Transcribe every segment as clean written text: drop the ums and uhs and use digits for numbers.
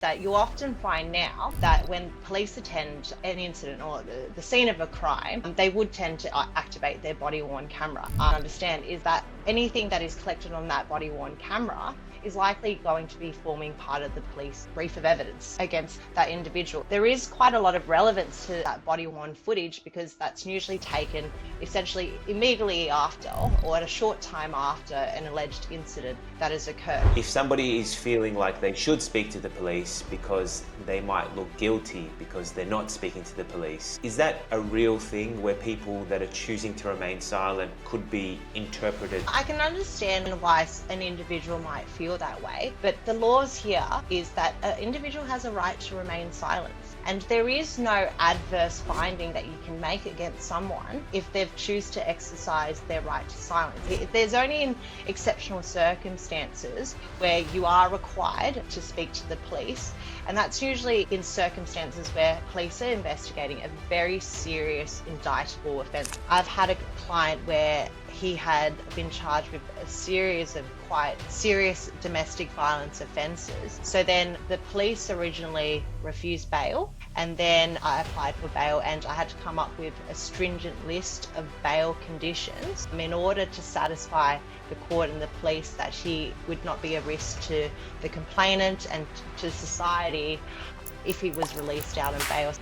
That you often find now that when police attend an incident or the scene of a crime, they would tend to activate their body-worn camera. I understand is that anything that is collected on that body-worn camera is likely going to be forming part of the police brief of evidence against that individual. There is quite a lot of relevance to that body-worn footage because that's usually taken essentially immediately after or at a short time after an alleged incident that has occurred. If somebody is feeling like they should speak to the police because they might look guilty because they're not speaking to the police, is that a real thing where people that are choosing to remain silent could be interpreted? I can understand why an individual might feel that way, but the laws here is that an individual has a right to remain silent. And there is no adverse finding that you can make against someone if they choose to exercise their right to silence. There's only in exceptional circumstances where you are required to speak to the police, and that's usually in circumstances where police are investigating a very serious indictable offence. I've had a client where he had been charged with a series of quite serious domestic violence offences. So then the police originally refused bail, and then I applied for bail, and I had to come up with a stringent list of bail conditions in order to satisfy the court and the police that he would not be a risk to the complainant and to society if he was released out on bail.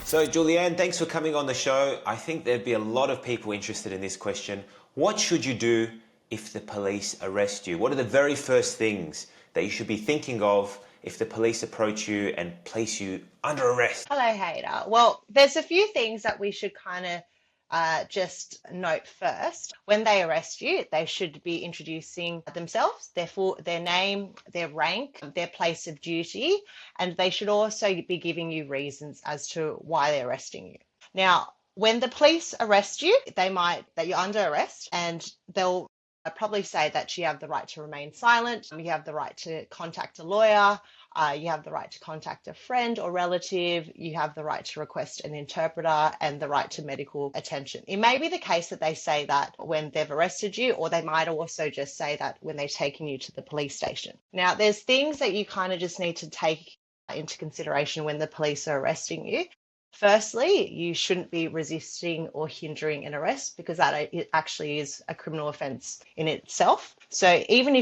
So Julianne, thanks for coming on the show. I think there'd be a lot of people interested in this question. What should you do if the police arrest you? What are the very first things that you should be thinking of if the police approach you and place you under arrest? Hello, Hader. Well, there's a few things that we should kind of just note first. When they arrest you, they should be introducing themselves, their name, their rank, their place of duty, and they should also be giving you reasons as to why they're arresting you. Now, when the police arrest you, that you're under arrest, and they'll probably say that you have the right to remain silent, you have the right to contact a lawyer, you have the right to contact a friend or relative, you have the right to request an interpreter, and the right to medical attention. It may be the case that they say that when they've arrested you, or they might also just say that when they're taking you to the police station. Now, there's things that you kind of just need to take into consideration when the police are arresting you. Firstly, you shouldn't be resisting or hindering an arrest because it actually is a criminal offence in itself. So even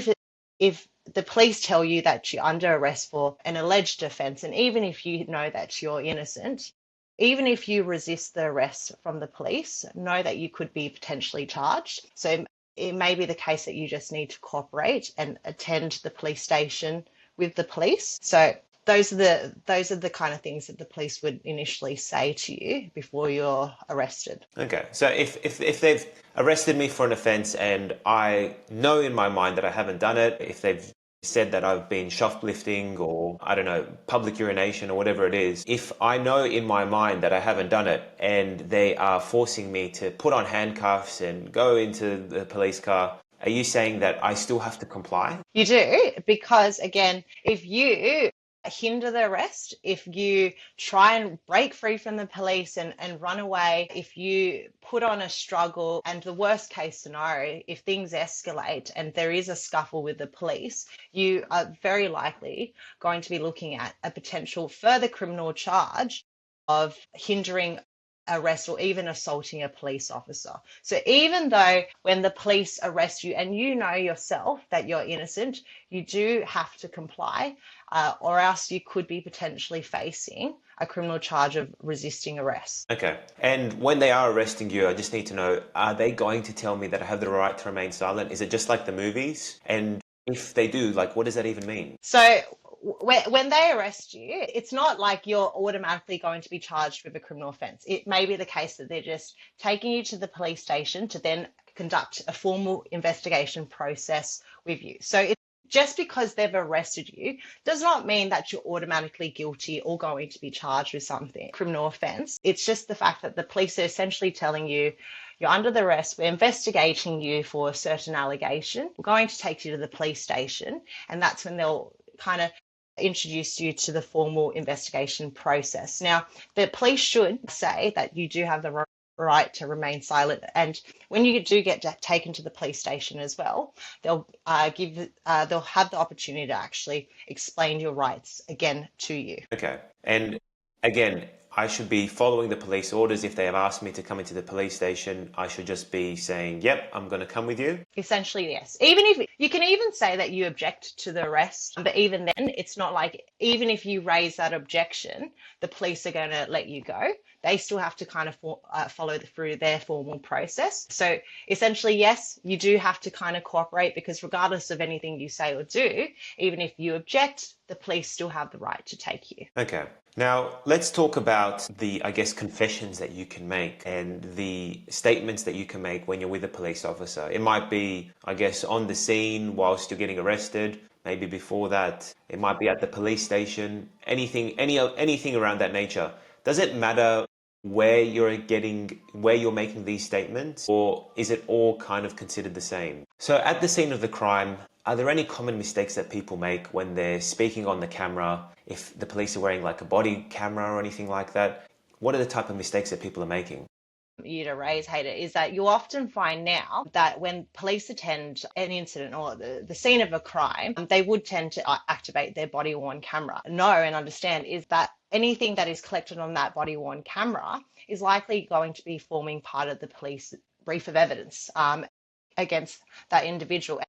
if the police tell you that you're under arrest for an alleged offence, and even if you know that you're innocent, even if you resist the arrest from the police, know that you could be potentially charged. So it may be the case that you just need to cooperate and attend the police station with the police. So those are the kind of things that the police would initially say to you before you're arrested. Okay, so if they've arrested me for an offence and I know in my mind that I haven't done it, if they've said that I've been shoplifting or, I don't know, public urination or whatever it is, if I know in my mind that I haven't done it and they are forcing me to put on handcuffs and go into the police car, are you saying that I still have to comply? You do, because again, if you hinder the arrest, if you try and break free from the police and run away, if you put on a struggle, and the worst case scenario, if things escalate and there is a scuffle with the police, you are very likely going to be looking at a potential further criminal charge of hindering arrest or even assaulting a police officer. So even though when the police arrest you and you know yourself that you're innocent, you do have to comply, or else you could be potentially facing a criminal charge of resisting arrest. Okay. And when they are arresting you, I just need to know, are they going to tell me that I have the right to remain silent? Is it just like the movies? And if they do, like, what does that even mean? So when they arrest you, it's not like you're automatically going to be charged with a criminal offence. It may be the case that they're just taking you to the police station to then conduct a formal investigation process with you. So just because they've arrested you does not mean that you're automatically guilty or going to be charged with something, criminal offence. It's just the fact that the police are essentially telling you, you're under the arrest, we're investigating you for a certain allegation, we're going to take you to the police station, and that's when they'll kind of introduce you to the formal investigation process. Now, the police should say that you do have the right to remain silent. And when you do get taken to the police station as well, they'll they'll have the opportunity to actually explain your rights again to you. Okay. And again, I should be following the police orders. If they have asked me to come into the police station, I should just be saying, yep, I'm going to come with you. Essentially, yes. Even if you can even say that you object to the arrest, but even then, it's not like even if you raise that objection, the police are going to let you go. They still have to kind of follow through their formal process. So essentially, yes, you do have to kind of cooperate because regardless of anything you say or do, even if you object, the police still have the right to take you. Okay. Now, let's talk about the, I guess, confessions that you can make and the statements that you can make when you're with a police officer. It might be, I guess, on the scene whilst you're getting arrested. Maybe before that, it might be at the police station. Anything around that nature. Does it matter where you're making these statements, or is it all kind of considered the same? So, at the scene of the crime, are there any common mistakes that people make when they're speaking on the camera? If the police are wearing like a body camera or anything like that, what are the type of mistakes that people are making? You to raise, Hader, is that you often find now that when police attend an incident or the scene of a crime, they would tend to activate their body worn camera. Know and understand is that anything that is collected on that body worn camera is likely going to be forming part of the police brief of evidence against that individual.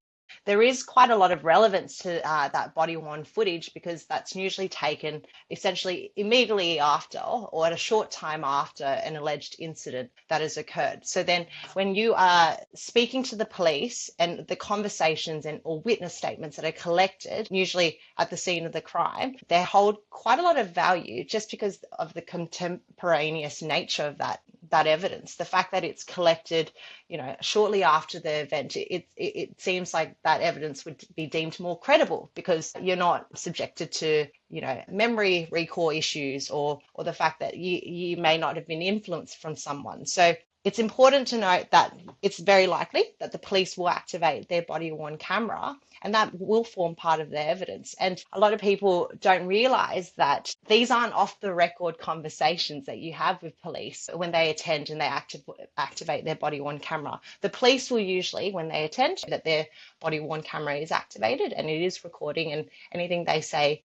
There is quite a lot of relevance to that body worn footage because that's usually taken essentially immediately after or at a short time after an alleged incident that has occurred. So then when you are speaking to the police and the conversations and or witness statements that are collected, usually at the scene of the crime, they hold quite a lot of value just because of the contemporaneous nature of that evidence. The fact that it's collected, shortly after the event, it seems like that evidence would be deemed more credible because you're not subjected to, memory recall issues or the fact that you may not have been influenced from someone. So it's important to note that it's very likely that the police will activate their body worn camera and that will form part of their evidence. And a lot of people don't realize that these aren't off the record conversations that you have with police when they attend and they activate their body worn camera. The police will usually, when they attend, that their body worn camera is activated and it is recording, and anything they say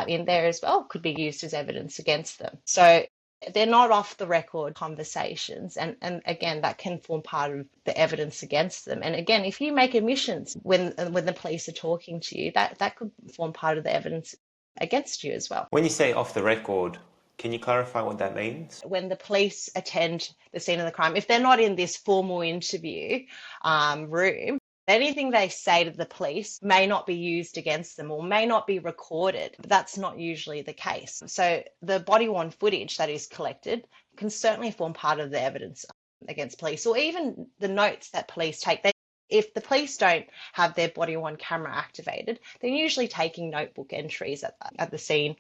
in there as well could be used as evidence against them. So they're not off the record conversations, and again that can form part of the evidence against them. And again, if you make omissions when the police are talking to you, that could form part of the evidence against you as well. When you say off the record, can you clarify what that means? When the police attend the scene of the crime, if they're not in this formal interview room, anything they say to the police may not be used against them or may not be recorded. But that's not usually the case. So the body worn footage that is collected can certainly form part of the evidence against police, or even the notes that police take. If the police don't have their body worn camera activated, they're usually taking notebook entries at the scene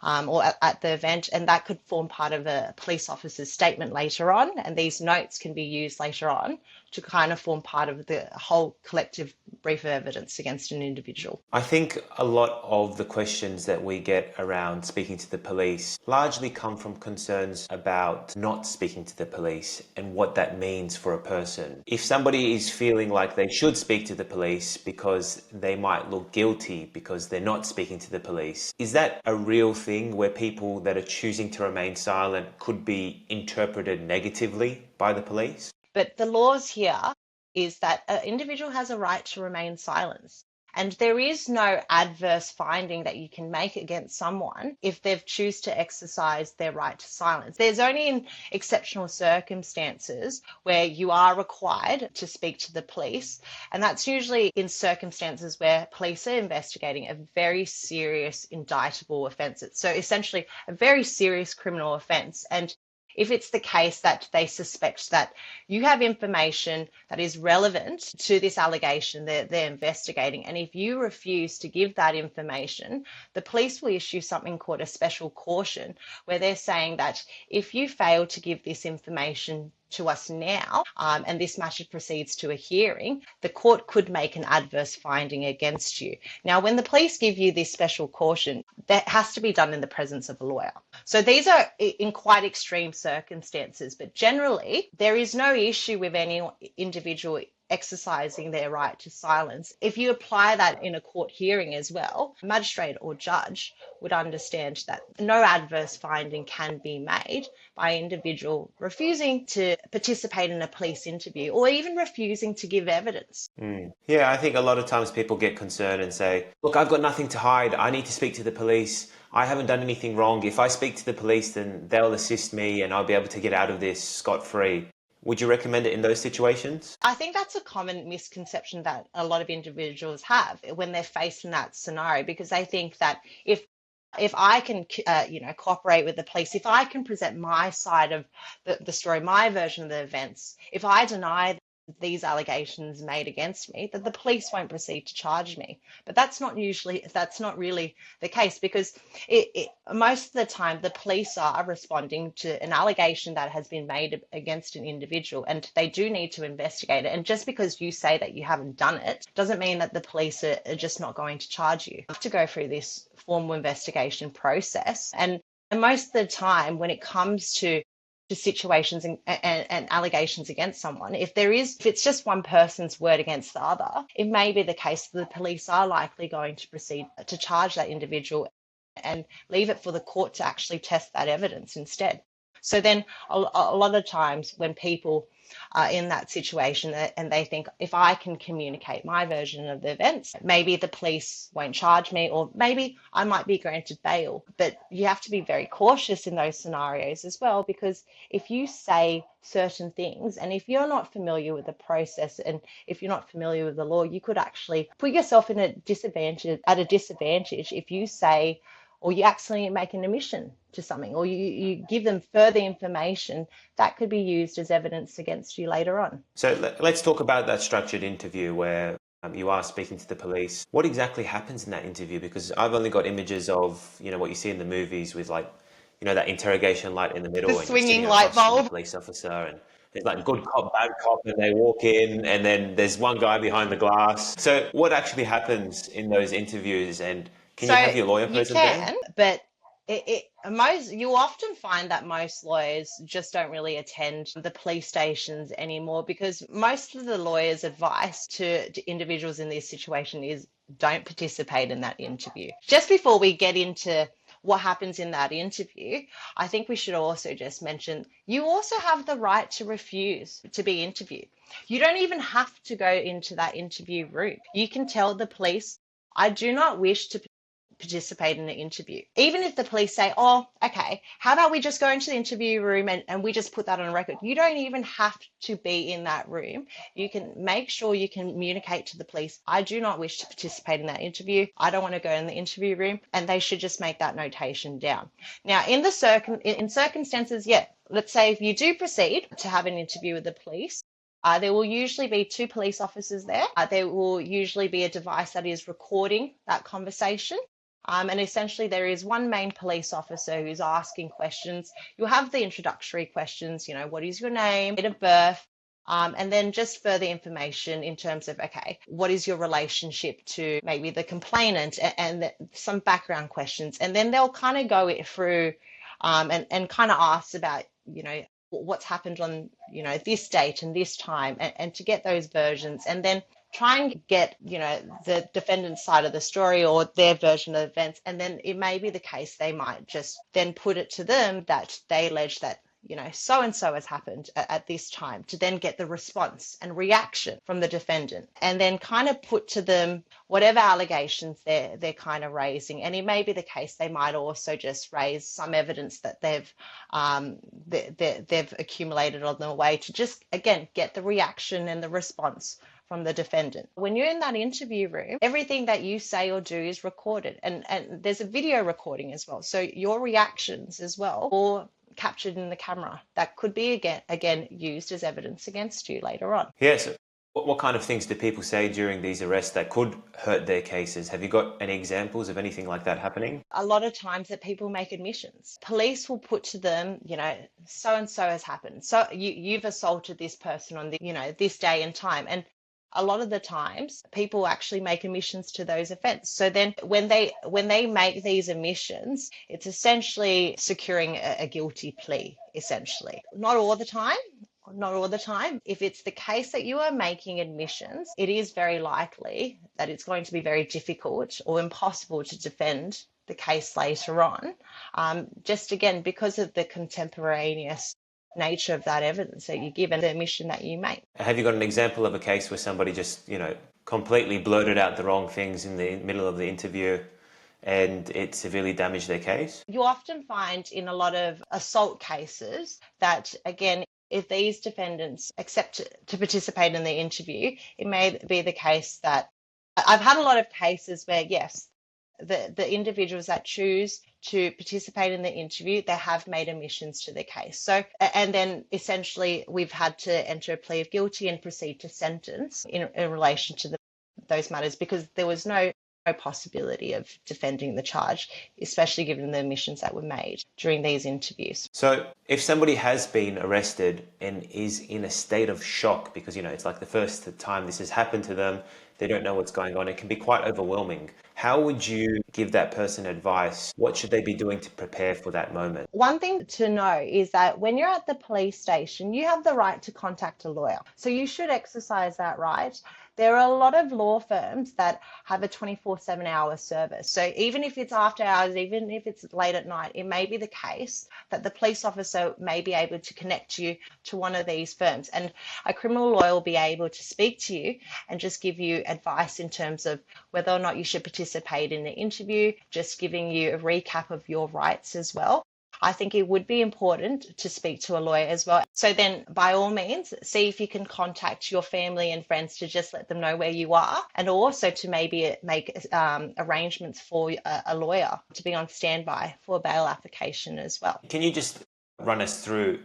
or at the event, and that could form part of a police officer's statement later on. And these notes can be used later on to kind of form part of the whole collective brief of evidence against an individual. I think a lot of the questions that we get around speaking to the police largely come from concerns about not speaking to the police and what that means for a person. If somebody is feeling like they should speak to the police because they might look guilty because they're not speaking to the police, is that a real thing where people that are choosing to remain silent could be interpreted negatively by the police? But the laws here is that an individual has a right to remain silent. And there is no adverse finding that you can make against someone if they've choose to exercise their right to silence. There's only in exceptional circumstances where you are required to speak to the police. And that's usually in circumstances where police are investigating a very serious indictable offence. So essentially a very serious criminal offence. And if it's the case that they suspect that you have information that is relevant to this allegation that they're investigating, and if you refuse to give that information, the police will issue something called a special caution, where they're saying that if you fail to give this information to us now, and this matter proceeds to a hearing, the court could make an adverse finding against you. Now, when the police give you this special caution, that has to be done in the presence of a lawyer. So these are in quite extreme circumstances, but generally there is no issue with any individual exercising their right to silence. If you apply that in a court hearing as well, a magistrate or judge would understand that no adverse finding can be made by an individual refusing to participate in a police interview or even refusing to give evidence. Yeah, I think a lot of times people get concerned and say, look, I've got nothing to hide. I need to speak to the police. I haven't done anything wrong. If I speak to the police, then they'll assist me and I'll be able to get out of this scot-free. Would you recommend it in those situations? I think that's a common misconception that a lot of individuals have when they're faced in that scenario, because they think that if I can, cooperate with the police, if I can present my side of the story, my version of the events, if I deny these allegations made against me, that the police won't proceed to charge me. But that's not really the case, because most of the time the police are responding to an allegation that has been made against an individual, and they do need to investigate it. And just because you say that you haven't done it doesn't mean that the police are just not going to charge you. You have to go through this formal investigation process, and most of the time when it comes to situations and allegations against someone, if it's just one person's word against the other, it may be the case that the police are likely going to proceed to charge that individual and leave it for the court to actually test that evidence instead. So then a lot of times when people are in that situation and they think, if I can communicate my version of the events, maybe the police won't charge me, or maybe I might be granted bail. But you have to be very cautious in those scenarios as well, because if you say certain things and if you're not familiar with the process and if you're not familiar with the law, you could actually put yourself at a disadvantage if you say, or you accidentally make an omission to something, or you give them further information that could be used as evidence against you later on. So let's talk about that structured interview where you are speaking to the police. What exactly happens in that interview? Because I've only got images of, what you see in the movies with that interrogation light in the middle. The And you're swinging sitting light across from the bulb. police officer, and there's like good cop, bad cop, and they walk in and then there's one guy behind the glass. So what actually happens in those interviews, and can you have your lawyer You present can, there? but you often find that most lawyers just don't really attend the police stations anymore, because most of the lawyers' advice to individuals in this situation is don't participate in that interview. Just before we get into what happens in that interview, I think we should also just mention you also have the right to refuse to be interviewed. You don't even have to go into that interview room. You can tell the police, I do not wish to participate in an interview. Even if the police say, oh, okay, how about we just go into the interview room and we just put that on record? You don't even have to be in that room. You can make sure you communicate to the police, I do not wish to participate in that interview. I don't want to go in the interview room, and they should just make that notation down. Now, in circumstances, let's say if you do proceed to have an interview with the police, there will usually be 2 police officers there. There will usually be a device that is recording that conversation. And essentially there is one main police officer who's asking questions. You'll have the introductory questions, what is your name, date of birth, and then just further information in terms of, okay, what is your relationship to maybe the complainant, and some background questions. And then they'll kind of go through and kind of ask about, what's happened on, this date and this time, and to get those versions, and then try and get, the defendant's side of the story or their version of events. And then it may be the case they might just then put it to them that they allege that, so-and-so has happened at this time, to then get the response and reaction from the defendant, and then kind of put to them whatever allegations they're kind of raising. And it may be the case they might also just raise some evidence that they've accumulated on their way, to just, again, get the reaction and the response from the defendant. When you're in that interview room, everything that you say or do is recorded, and there's a video recording as well. So your reactions as well, or captured in the camera, that could be again used as evidence against you later on. Yes. What kind of things do people say during these arrests that could hurt their cases? Have you got any examples of anything like that happening? A lot of times that people make admissions. Police will put to them, so and so has happened. So you've assaulted this person on this day and time. And a lot of the times people actually make admissions to those offences. So then when they make these admissions, it's essentially securing a guilty plea, essentially. Not all the time. If it's the case that you are making admissions, it is very likely that it's going to be very difficult or impossible to defend the case later on. Just again, because of the contemporaneous nature of that evidence that you give and the admission that you make. Have you got an example of a case where somebody just, completely blurted out the wrong things in the middle of the interview and it severely damaged their case? You often find in a lot of assault cases that, again, if these defendants accept to participate in the interview, it may be the case that I've had a lot of cases where, yes, the individuals that choose to participate in the interview, they have made admissions to the case. So, and then essentially we've had to enter a plea of guilty and proceed to sentence in relation to those matters, because there was no possibility of defending the charge, especially given the admissions that were made during these interviews. So if somebody has been arrested and is in a state of shock because, it's like the first time this has happened to them, they don't know what's going on, it can be quite overwhelming. How would you give that person advice? What should they be doing to prepare for that moment? One thing to know is that when you're at the police station, you have the right to contact a lawyer. So you should exercise that right. There are a lot of law firms that have a 24/7 hour service. So even if it's after hours, even if it's late at night, it may be the case that the police officer may be able to connect you to one of these firms. And a criminal lawyer will be able to speak to you and just give you advice in terms of whether or not you should participate in the interview, just giving you a recap of your rights as well. I think it would be important to speak to a lawyer as well. So then by all means, see if you can contact your family and friends to just let them know where you are, and also to maybe make arrangements for a lawyer to be on standby for a bail application as well. Can you just run us through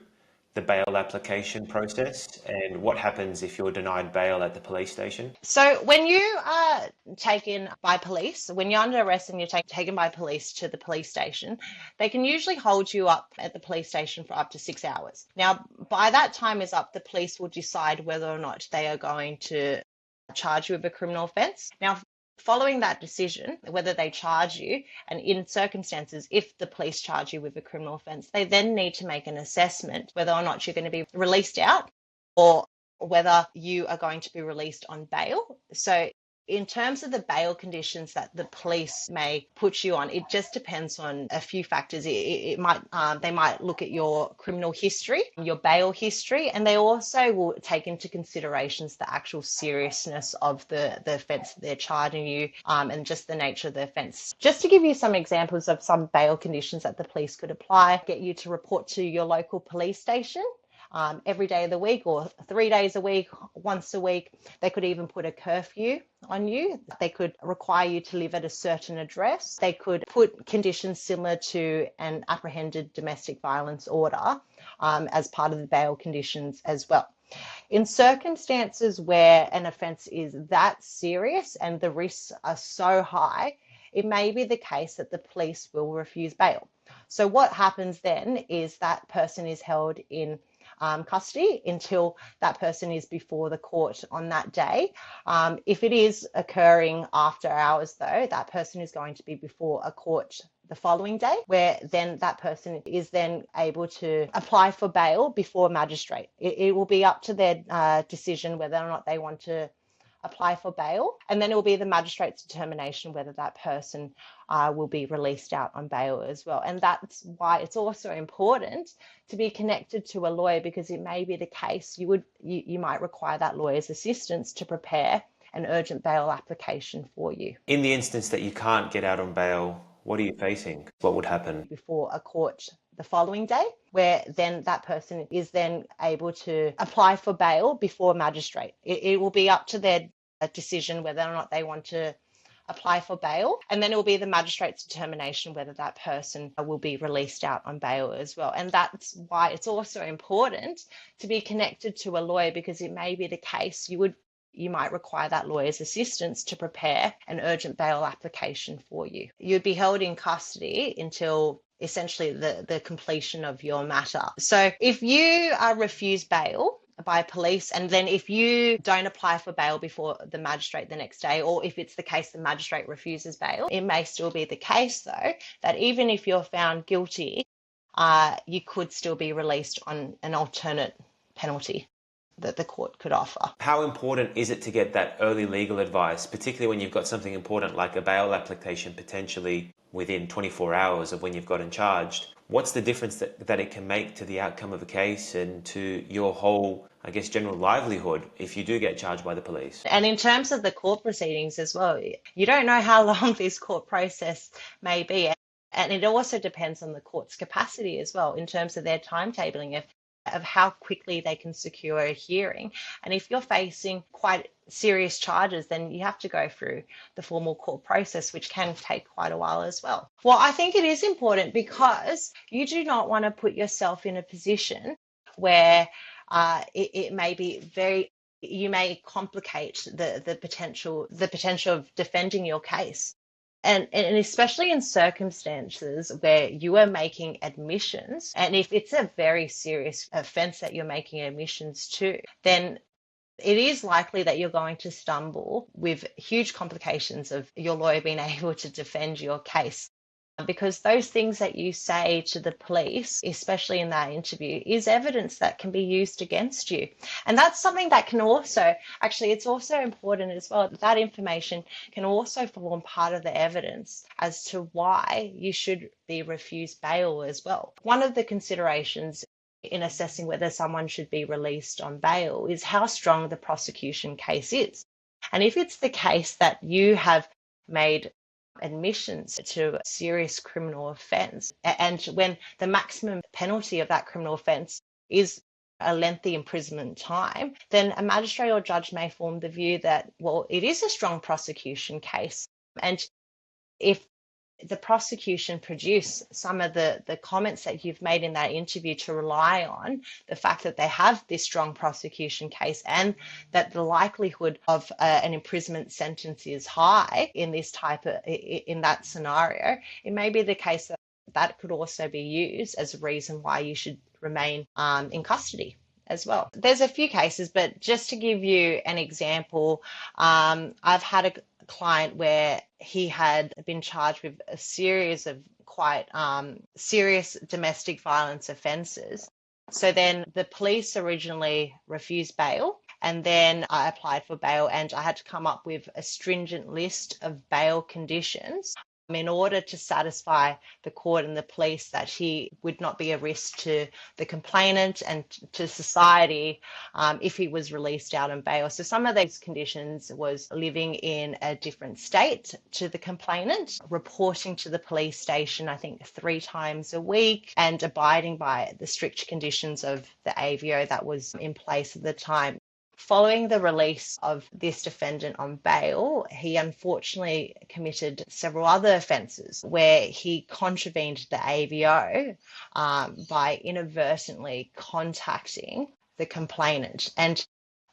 the bail application process and what happens if you're denied bail at the police station? So when you are taken by police, when you're under arrest and you're taken by police to the police station, they can usually hold you up at the police station for up to 6 hours. Now, by that time is up, the police will decide whether or not they are going to charge you with a criminal offence. Now, following that decision, whether they charge you, and in circumstances, if the police charge you with a criminal offence, they then need to make an assessment whether or not you're going to be released out or whether you are going to be released on bail. So in terms of the bail conditions that the police may put you on, it just depends on a few factors. They might look at your criminal history, your bail history, and they also will take into considerations the actual seriousness of the offence that they're charging you, and just the nature of the offence. Just to give you some examples of some bail conditions that the police could apply, get you to report to your local police station every day of the week, or 3 days a week, once a week. They could even put a curfew on you. They could require you to live at a certain address. They could put conditions similar to an apprehended domestic violence order as part of the bail conditions as well. In circumstances where an offence is that serious and the risks are so high, it may be the case that the police will refuse bail. So what happens then is that person is held in custody until that person is before the court on that day. If it is occurring after hours, though, that person is going to be before a court the following day, where then that person is then able to apply for bail before a magistrate. It will be up to their decision whether or not they want to apply for bail, and then it will be the magistrate's determination whether that person will be released out on bail as well. And that's why it's also important to be connected to a lawyer, because it may be the case you might require that lawyer's assistance to prepare an urgent bail application for you. In the instance that you can't get out on bail, what are you facing? What would happen? Before a court the following day, where then that person is then able to apply for bail before a magistrate. It will be up to their decision whether or not they want to apply for bail, and then it will be the magistrate's determination whether that person will be released out on bail as well. And that's why it's also important to be connected to a lawyer, because it may be the case you might require that lawyer's assistance to prepare an urgent bail application for you. You'd be held in custody until essentially the completion of your matter. So if you are refused bail by police, and then if you don't apply for bail before the magistrate the next day, or if it's the case the magistrate refuses bail, it may still be the case though that even if you're found guilty, you could still be released on an alternate penalty that the court could offer. How important is it to get that early legal advice, particularly when you've got something important like a bail application potentially within 24 hours of when you've gotten charged? What's the difference that it can make to the outcome of a case and to your whole, I guess, general livelihood if you do get charged by the police? And in terms of the court proceedings as well, you don't know how long this court process may be. And it also depends on the court's capacity as well in terms of their timetabling of how quickly they can secure a hearing. And if you're facing quite serious charges, then you have to go through the formal court process, which can take quite a while as well. Well, I think it is important because you do not want to put yourself in a position where it may be you may complicate the potential of defending your case. And especially in circumstances where you are making admissions, and if it's a very serious offence that you're making admissions to, then it is likely that you're going to stumble with huge complications of your lawyer being able to defend your case. Because those things that you say to the police, especially in that interview, is evidence that can be used against you. And that's something that can also, actually, it's also important as well, that information can also form part of the evidence as to why you should be refused bail as well. One of the considerations in assessing whether someone should be released on bail is how strong the prosecution case is. And if it's the case that you have made admissions to a serious criminal offence, and when the maximum penalty of that criminal offence is a lengthy imprisonment time, then a magistrate or judge may form the view that, well, it is a strong prosecution case. And if the prosecution produce some of the comments that you've made in that interview to rely on the fact that they have this strong prosecution case and that the likelihood of an imprisonment sentence is high in that scenario, it may be the case that could also be used as a reason why you should remain in custody as well. There's a few cases, but just to give you an example, I've had a client where he had been charged with a series of quite serious domestic violence offences. So then the police originally refused bail, and then I applied for bail, and I had to come up with a stringent list of bail conditions in order to satisfy the court and the police that he would not be a risk to the complainant and to society if he was released out on bail. So some of those conditions was living in a different state to the complainant, reporting to the police station, I think 3 times a week, and abiding by the strict conditions of the AVO that was in place at the time. Following the release of this defendant on bail, he unfortunately committed several other offences where he contravened the AVO by inadvertently contacting the complainant. And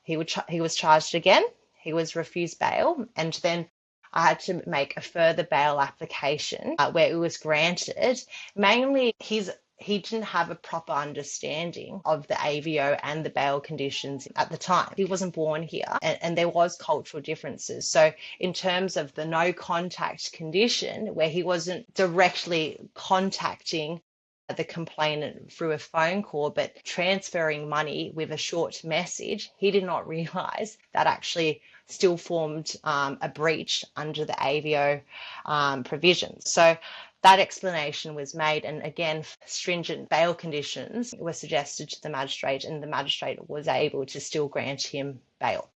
he was charged again, he was refused bail, and then I had to make a further bail application where it was granted. Mainly he didn't have a proper understanding of the AVO and the bail conditions at the time. He wasn't born here, and there was cultural differences. So in terms of the no contact condition, where he wasn't directly contacting the complainant through a phone call, but transferring money with a short message, he did not realise that actually still formed a breach under the AVO provisions. So that explanation was made, and again, stringent bail conditions were suggested to the magistrate, and the magistrate was able to still grant him bail.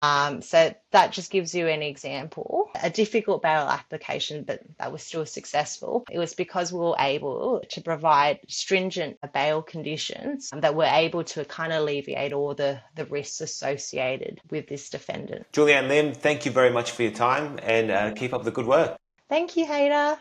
So that just gives you an example. A difficult bail application, but that was still successful. It was because we were able to provide stringent bail conditions that were able to kind of alleviate all the risks associated with this defendant. Julianne Lim, thank you very much for your time, and keep up the good work. Thank you, Hader.